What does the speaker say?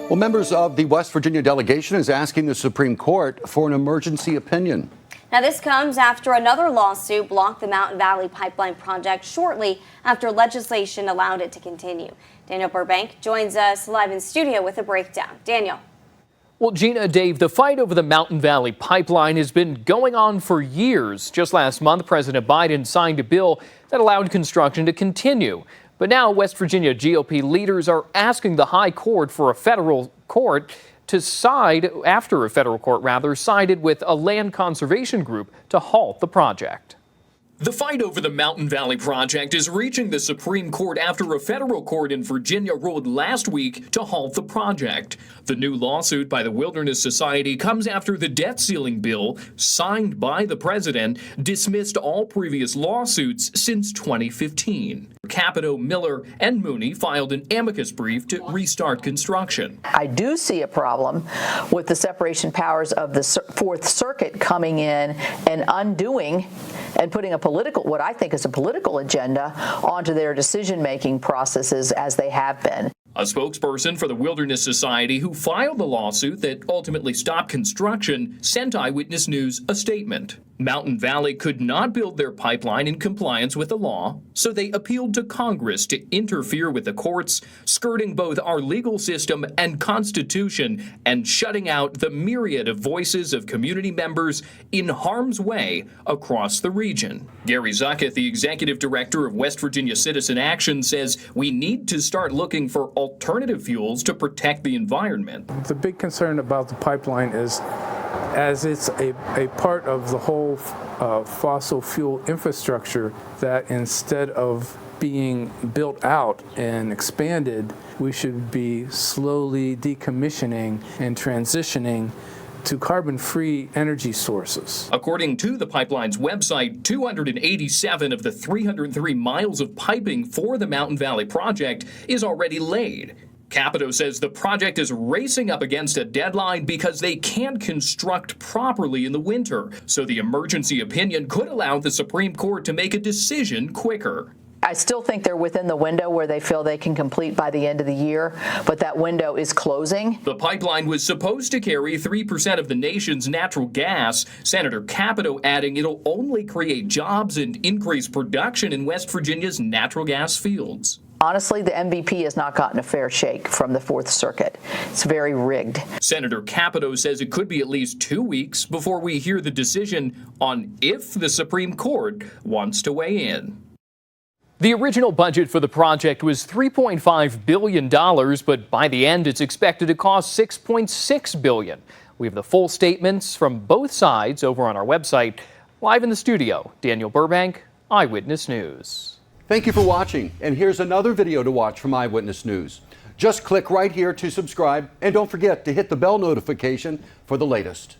Well, members of the West Virginia delegation is asking the Supreme Court for an emergency opinion. Now, this comes after another lawsuit blocked the Mountain Valley Pipeline project shortly after legislation allowed it to continue. Daniel Burbank joins us live in studio with a breakdown. Daniel. Well, Gina, Dave, the fight over the Mountain Valley Pipeline has been going on for years. Just last month, President Biden signed a bill that allowed construction to continue. But now West Virginia GOP leaders are asking the high court for a federal court to sided with a land conservation group to halt the project. The fight over the Mountain Valley project is reaching the Supreme Court after a federal court in Virginia ruled last week to halt the project. The new lawsuit by the Wilderness Society comes after the debt ceiling bill, signed by the president, dismissed all previous lawsuits since 2015. Capito, Miller, and Mooney filed an amicus brief to restart construction. I do see a problem with the separation powers of the Fourth Circuit coming in and undoing and putting what I think is a political agenda onto their decision-making processes as they have been. A spokesperson for the Wilderness Society who filed the lawsuit that ultimately stopped construction sent Eyewitness News a statement. Mountain Valley could not build their pipeline in compliance with the law, so they appealed to Congress to interfere with the courts, skirting both our legal system and Constitution and shutting out the myriad of voices of community members in harm's way across the region. Gary Zucketh, the executive director of West Virginia Citizen Action, says we need to start looking for alternative fuels to protect the environment. The big concern about the pipeline is, as it's a part of the whole fossil fuel infrastructure, that instead of being built out and expanded, we should be slowly decommissioning and transitioning to carbon-free energy sources. According to the pipeline's website, 287 of the 303 miles of piping for the Mountain Valley project is already laid. Capito says the project is racing up against a deadline because they can't construct properly in the winter, so the emergency opinion could allow the Supreme Court to make a decision quicker. I still think they're within the window where they feel they can complete by the end of the year, but that window is closing. The pipeline was supposed to carry 3% of the nation's natural gas, Senator Capito adding it'll only create jobs and increase production in West Virginia's natural gas fields. Honestly, the MVP has not gotten a fair shake from the Fourth Circuit. It's very rigged. Senator Capito says it could be at least 2 weeks before we hear the decision on if the Supreme Court wants to weigh in. The original budget for the project was $3.5 billion, but by the end it's expected to cost $6.6 billion. We have the full statements from both sides over on our website. Live in the studio, Daniel Burbank, Eyewitness News. Thank you for watching, and here's another video to watch from Eyewitness News. Just click right here to subscribe, and don't forget to hit the bell notification for the latest.